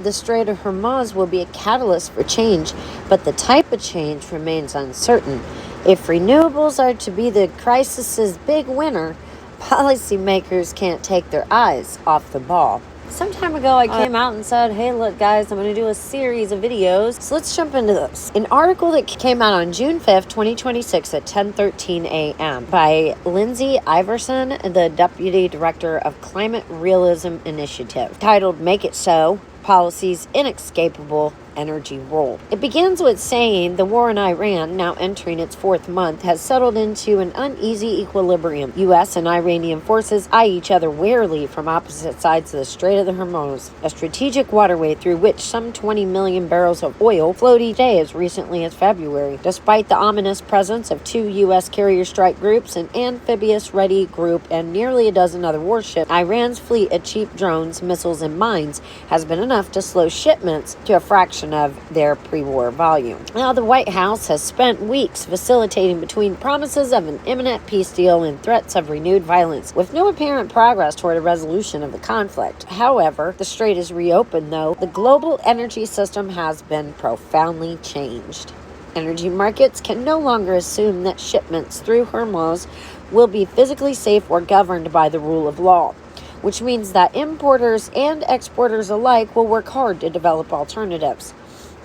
The Strait of Hormuz will be a catalyst for change, but the type of change remains uncertain. If renewables are to be the crisis's big winner, policymakers can't take their eyes off the ball. Some time ago, I came out and said, hey, look, guys, I'm going to do a series of videos. So let's jump into this. An article that came out on June 5th, 2026 at 10:13 a.m. by Lindsay Iverson, the Deputy Director of Climate Realism Initiative, titled Make It So, Policy's Inescapable Energy Role. It begins with saying the war in Iran, now entering its fourth month, has settled into an uneasy equilibrium. U.S. and Iranian forces eye each other warily from opposite sides of the Strait of the Hormuz, a strategic waterway through which some 20 million barrels of oil flowed each day as recently as February. Despite the ominous presence of 2 U.S. carrier strike groups, an amphibious-ready group, and nearly a dozen other warships, Iran's fleet of cheap drones, missiles, and mines has been enough to slow shipments to a fraction of their pre-war volume. Now, the White House has spent weeks vacillating between promises of an imminent peace deal and threats of renewed violence, with no apparent progress toward a resolution of the conflict. However, the strait is reopened, though the global energy system has been profoundly changed. Energy markets can no longer assume that shipments through Hormuz will be physically safe or governed by the rule of law, which means that importers and exporters alike will work hard to develop alternatives.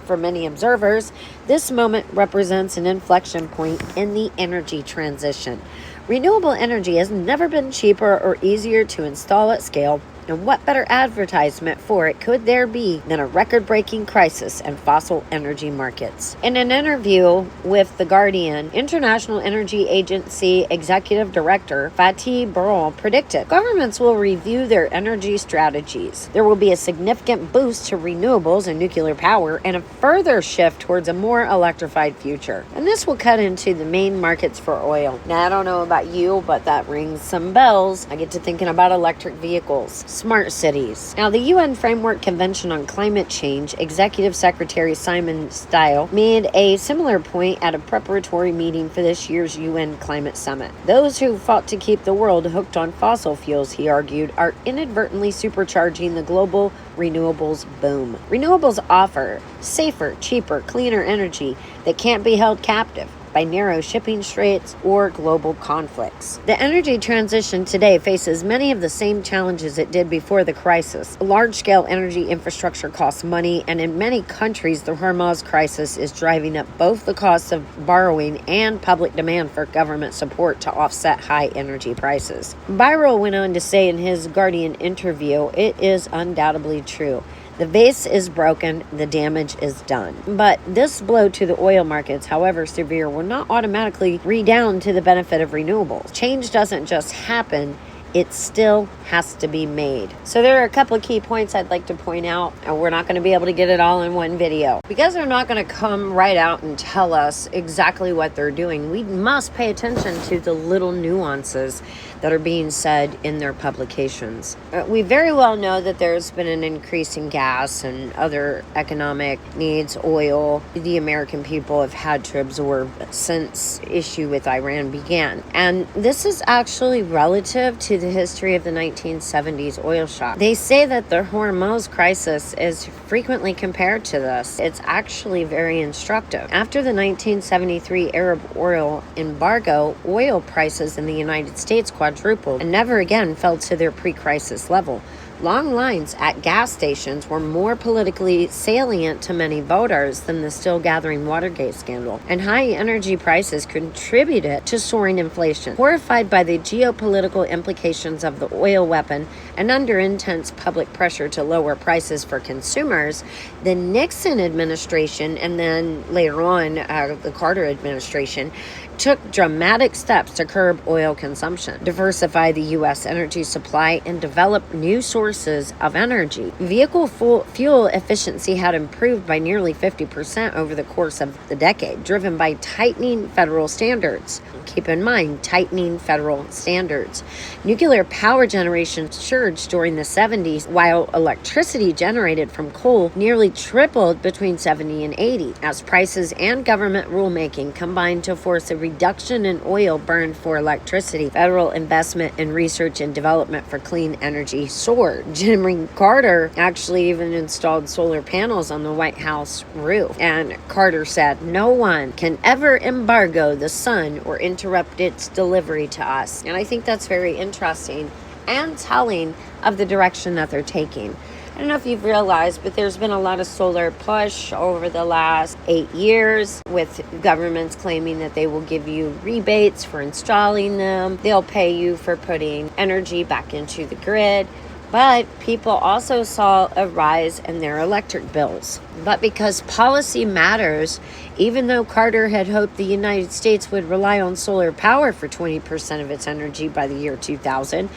For many observers, this moment represents an inflection point in the energy transition. Renewable energy has never been cheaper or easier to install at scale, and what better advertisement for it could there be than a record-breaking crisis in fossil energy markets? In an interview with The Guardian, International Energy Agency Executive Director Fatih Birol predicted governments will review their energy strategies. There will be a significant boost to renewables and nuclear power and a further shift towards a more electrified future. And this will cut into the main markets for oil. Now, I don't know about you, but that rings some bells. I get to thinking about electric vehicles. Smart cities. Now, the UN Framework Convention on Climate Change, Executive Secretary Simon Style made a similar point at a preparatory meeting for this year's UN Climate Summit. Those who fought to keep the world hooked on fossil fuels, he argued, are inadvertently supercharging the global renewables boom. Renewables offer safer, cheaper, cleaner energy that can't be held captive by narrow shipping straits or global conflicts. The energy transition today faces many of the same challenges it did before the crisis. Large-scale energy infrastructure costs money, and in many countries, the Hormuz crisis is driving up both the costs of borrowing and public demand for government support to offset high energy prices. Birol went on to say in his Guardian interview, it is undoubtedly true. The vase is broken, the damage is done. But this blow to the oil markets, however severe, will not automatically redound to the benefit of renewables. Change doesn't just happen, it still has to be made. So there are a couple of key points I'd like to point out, and we're not going to be able to get it all in one video. Because they're not going to come right out and tell us exactly what they're doing, we must pay attention to the little nuances that are being said in their publications. We very well know that there's been an increase in gas and other economic needs, oil, the American people have had to absorb since issue with Iran began. And this is actually relative to the history of the 1970s oil shock. They say that the Hormuz crisis is frequently compared to this. It's actually very instructive. After the 1973 Arab oil embargo, oil prices in the United States quadrupled and never again fell to their pre-crisis level. Long lines at gas stations were more politically salient to many voters than the still-gathering Watergate scandal, and high energy prices contributed to soaring inflation. Horrified by the geopolitical implications of the oil weapon and under intense public pressure to lower prices for consumers, the Nixon administration and then later on the Carter administration took dramatic steps to curb oil consumption, diversify the U.S. energy supply, and develop new sources of energy. Vehicle fuel efficiency had improved by nearly 50% over the course of the decade, driven by tightening federal standards. Keep in mind, tightening federal standards. Nuclear power generation surged during the 70s, while electricity generated from coal nearly tripled between 70 and 80, as prices and government rulemaking combined to force a reduction in oil burned for electricity. Federal investment in research and development for clean energy soared. Jimmy Carter actually even installed solar panels on the White House roof. And Carter said, "No one can ever embargo the sun or interrupt its delivery to us." And I think that's very interesting and telling of the direction that they're taking. I don't know if you've realized, but there's been a lot of solar push over the last 8 years, with governments claiming that they will give you rebates for installing them. They'll pay you for putting energy back into the grid. But people also saw a rise in their electric bills. But because policy matters, even though Carter had hoped the United States would rely on solar power for 20% of its energy by the year 2000,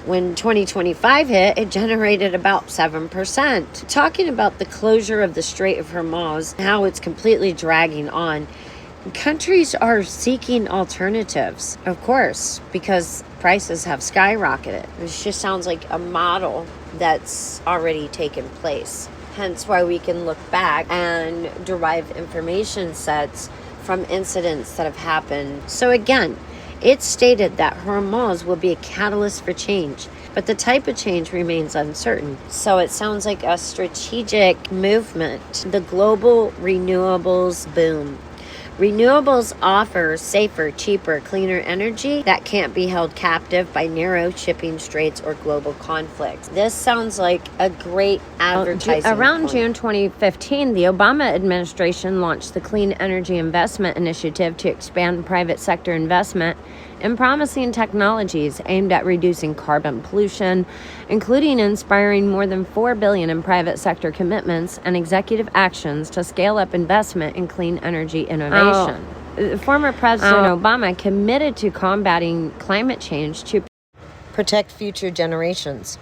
when 2025 hit, it generated about 7%. Talking about the closure of the Strait of Hormuz, how it's completely dragging on, countries are seeking alternatives, of course, because prices have skyrocketed. It just sounds like a model that's already taken place. Hence why we can look back and derive information sets from incidents that have happened. So again, it's stated that Hormuz will be a catalyst for change, but the type of change remains uncertain. So it sounds like a strategic movement. The global renewables boom. Renewables offer safer, cheaper, cleaner energy that can't be held captive by narrow shipping straits or global conflicts. This sounds like a great advertising Around point. June 2015, the Obama administration launched the Clean Energy Investment Initiative to expand private sector investment in promising technologies aimed at reducing carbon pollution, including inspiring more than $4 billion in private sector commitments and executive actions to scale up investment in clean energy innovation. Former President Obama committed to combating climate change to Protect future generations,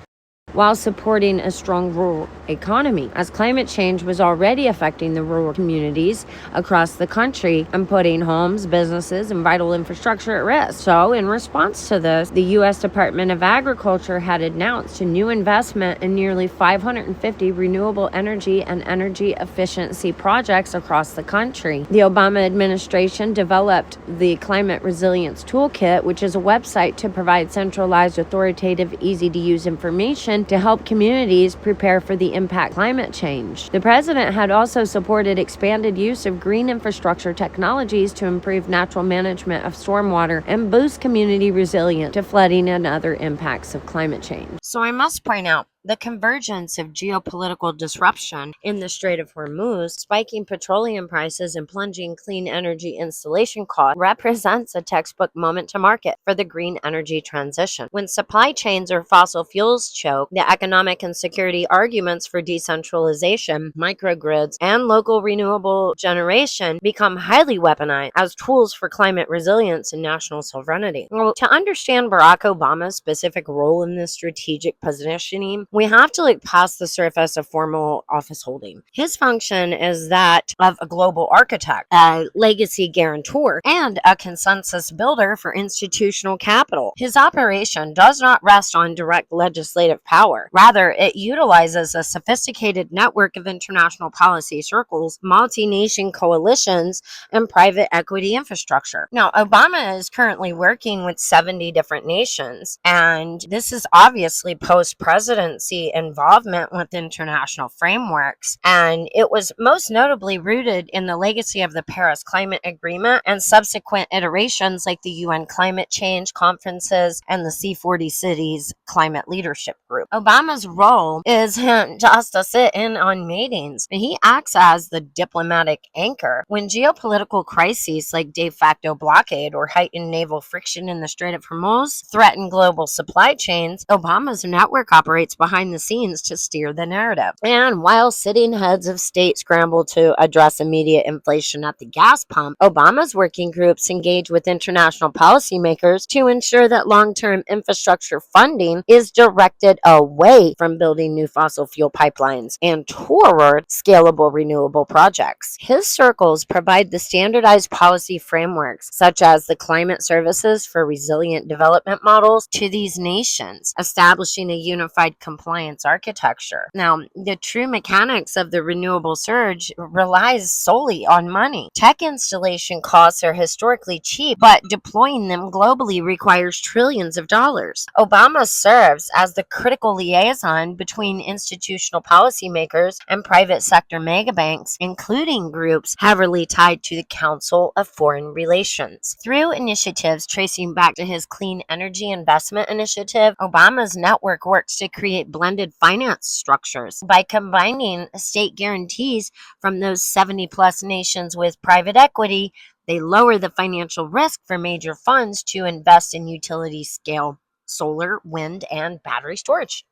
while supporting a strong rural economy, as climate change was already affecting the rural communities across the country and putting homes, businesses, and vital infrastructure at risk. So, in response to this, the U.S. Department of Agriculture had announced a new investment in nearly 550 renewable energy and energy efficiency projects across the country. The Obama administration developed the Climate Resilience Toolkit, which is a website to provide centralized, authoritative, easy-to-use information to help communities prepare for the impact of climate change. The president had also supported expanded use of green infrastructure technologies to improve natural management of stormwater and boost community resilience to flooding and other impacts of climate change. So I must point out the convergence of geopolitical disruption in the Strait of Hormuz, spiking petroleum prices and plunging clean energy installation costs represents a textbook moment to market for the green energy transition. When supply chains or fossil fuels choke, the economic and security arguments for decentralization, microgrids, and local renewable generation become highly weaponized as tools for climate resilience and national sovereignty. Well, to understand Barack Obama's specific role in this strategic positioning, we have to look past the surface of formal office holding. His function is that of a global architect, a legacy guarantor, and a consensus builder for institutional capital. His operation does not rest on direct legislative power. Rather, it utilizes a sophisticated network of international policy circles, multi-nation coalitions, and private equity infrastructure. Now, Obama is currently working with 70 different nations, and this is obviously post-presidency involvement with international frameworks, and it was most notably rooted in the legacy of the Paris Climate Agreement and subsequent iterations like the UN Climate Change Conferences and the C40 Cities Climate Leadership Group. Obama's role isn't just to sit in on meetings, but he acts as the diplomatic anchor. When geopolitical crises like de facto blockade or heightened naval friction in the Strait of Hormuz threaten global supply chains, Obama's network operates behind the scenes to steer the narrative. And while sitting heads of state scramble to address immediate inflation at the gas pump, Obama's working groups engage with international policymakers to ensure that long-term infrastructure funding is directed away from building new fossil fuel pipelines and toward scalable renewable projects. His circles provide the standardized policy frameworks, such as the climate services for resilient development models, to these nations, establishing a unified compliance compliance architecture. Now, the true mechanics of the renewable surge relies solely on money. Tech installation costs are historically cheap, but deploying them globally requires trillions of dollars. Obama serves as the critical liaison between institutional policymakers and private sector megabanks, including groups heavily tied to the Council of Foreign Relations. Through initiatives tracing back to his Clean Energy Investment Initiative, Obama's network works to create blended finance structures. By combining state guarantees from those 70 plus nations with private equity, they lower the financial risk for major funds to invest in utility scale solar, wind, and battery storage.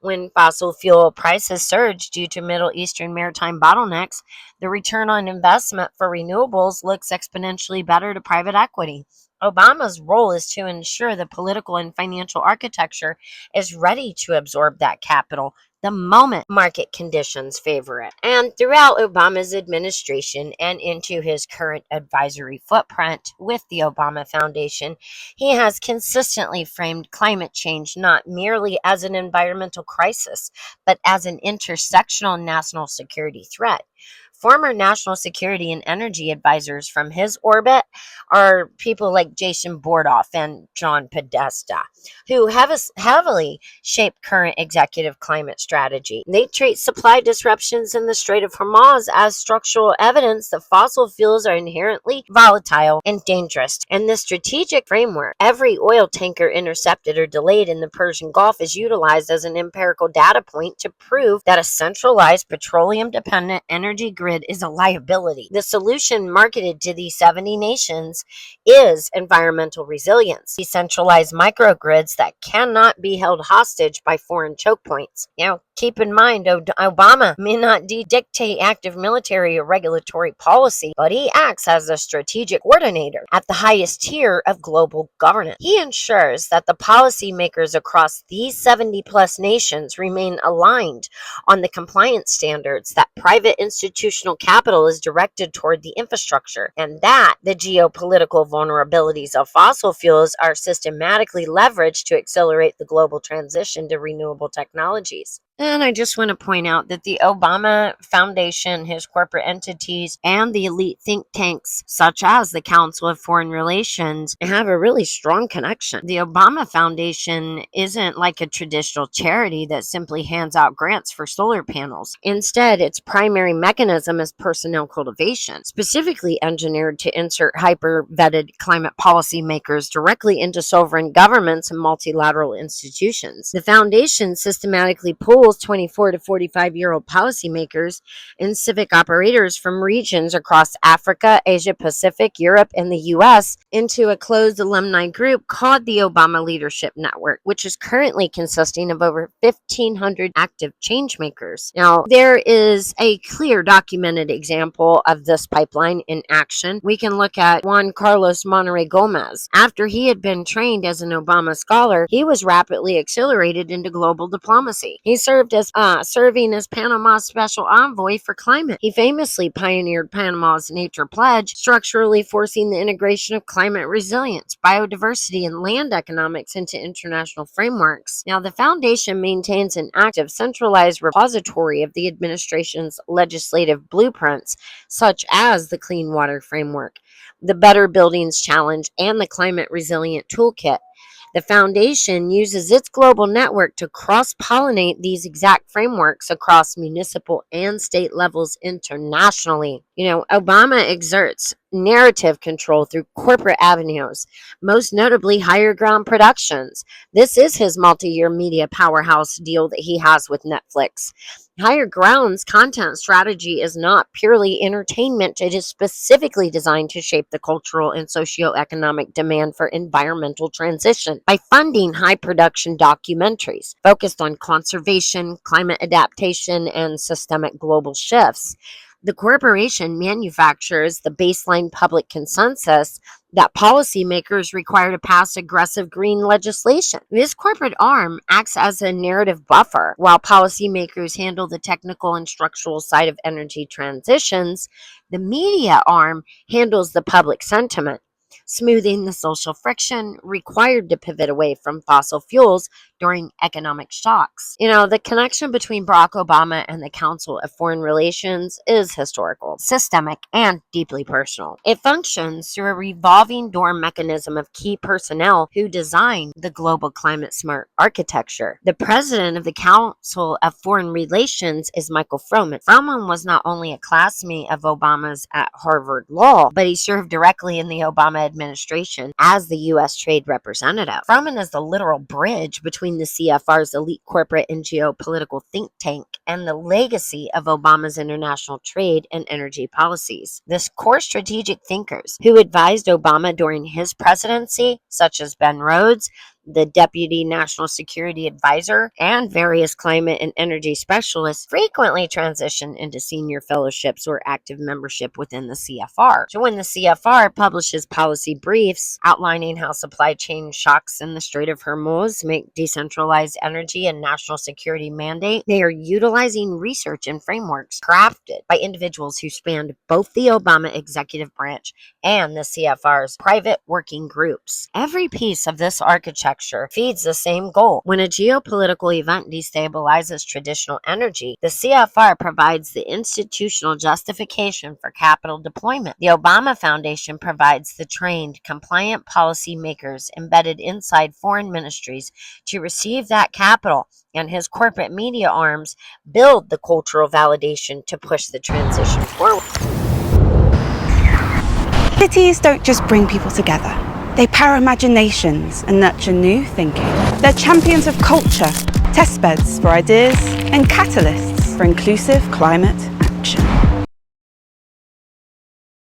When fossil fuel prices surge due to Middle Eastern maritime bottlenecks, the return on investment for renewables looks exponentially better to private equity. Obama's role is to ensure the political and financial architecture is ready to absorb that capital the moment market conditions favor it. And throughout Obama's administration and into his current advisory footprint with the Obama Foundation, he has consistently framed climate change not merely as an environmental crisis, but as an intersectional national security threat. Former national security and energy advisors from his orbit are people like Jason Bordoff and John Podesta, who have heavily shaped current executive climate strategy. They treat supply disruptions in the Strait of Hormuz as structural evidence that fossil fuels are inherently volatile and dangerous. In this strategic framework, every oil tanker intercepted or delayed in the Persian Gulf is utilized as an empirical data point to prove that a centralized petroleum-dependent energy grid is a liability. The solution marketed to these 70 nations is environmental resilience, decentralized microgrids that cannot be held hostage by foreign choke points. Now, keep in mind, Obama may not dictate active military or regulatory policy, but he acts as a strategic coordinator at the highest tier of global governance. He ensures that the policymakers across these 70 plus nations remain aligned on the compliance standards, that private institutional capital is directed toward the infrastructure, and that the geopolitical vulnerabilities of fossil fuels are systematically leveraged to accelerate the global transition to renewable technologies. And I just want to point out that the Obama Foundation, his corporate entities, and the elite think tanks, such as the Council of Foreign Relations, have a really strong connection. The Obama Foundation isn't like a traditional charity that simply hands out grants for solar panels. Instead, its primary mechanism is personnel cultivation, specifically engineered to insert hyper-vetted climate policymakers directly into sovereign governments and multilateral institutions. The foundation systematically pulls 24 to 45-year-old policymakers and civic operators from regions across Africa, Asia Pacific, Europe, and the U.S. into a closed alumni group called the Obama Leadership Network, which is currently consisting of over 1,500 active changemakers. Now, there is a clear documented example of this pipeline in action. We can look at Juan Carlos Monterrey Gomez. After he had been trained as an Obama scholar, he was rapidly accelerated into global diplomacy. He serving as Panama's special envoy for climate. He famously pioneered Panama's Nature Pledge, structurally forcing the integration of climate resilience, biodiversity, and land economics into international frameworks. Now, the foundation maintains an active, centralized repository of the administration's legislative blueprints, such as the Clean Water Framework, the Better Buildings Challenge, and the Climate Resilient Toolkit. The foundation uses its global network to cross-pollinate these exact frameworks across municipal and state levels internationally. Obama exerts narrative control through corporate avenues, most notably Higher Ground Productions. This is his multi-year media powerhouse deal that he has with Netflix. Higher Ground's content strategy is not purely entertainment. It is specifically designed to shape the cultural and socioeconomic demand for environmental transition by funding high production documentaries focused on conservation, climate adaptation, and systemic global shifts. The corporation manufactures the baseline public consensus that policymakers require to pass aggressive green legislation. This corporate arm acts as a narrative buffer. While policymakers handle the technical and structural side of energy transitions, the media arm handles the public sentiment. smoothing the social friction required to pivot away from fossil fuels during economic shocks. The connection between Barack Obama and the Council of Foreign Relations is historical, systemic, and deeply personal. It functions through a revolving door mechanism of key personnel who design the global climate smart architecture. The president of the Council of Foreign Relations is Michael Froman. Froman was not only a classmate of Obama's at Harvard Law, but he served directly in the Obama administration as the U.S. Trade Representative. Froman is the literal bridge between the CFR's elite corporate and geopolitical think tank and the legacy of Obama's international trade and energy policies. This core strategic thinkers who advised Obama during his presidency, such as Ben Rhodes, the Deputy National Security Advisor, and various climate and energy specialists, frequently transition into senior fellowships or active membership within the CFR. So when the CFR publishes policy briefs outlining how supply chain shocks in the Strait of Hormuz make decentralized energy a national security mandate, they are utilizing research and frameworks crafted by individuals who spanned both the Obama executive branch and the CFR's private working groups. Every piece of this architecture feeds the same goal. When a geopolitical event destabilizes traditional energy, the CFR provides the institutional justification for capital deployment. The Obama Foundation provides the trained, compliant policymakers embedded inside foreign ministries to receive that capital, and his corporate media arms build the cultural validation to push the transition forward. Cities don't just bring people together. They power imaginations and nurture new thinking. They're champions of culture, testbeds for ideas, and catalysts for inclusive climate action.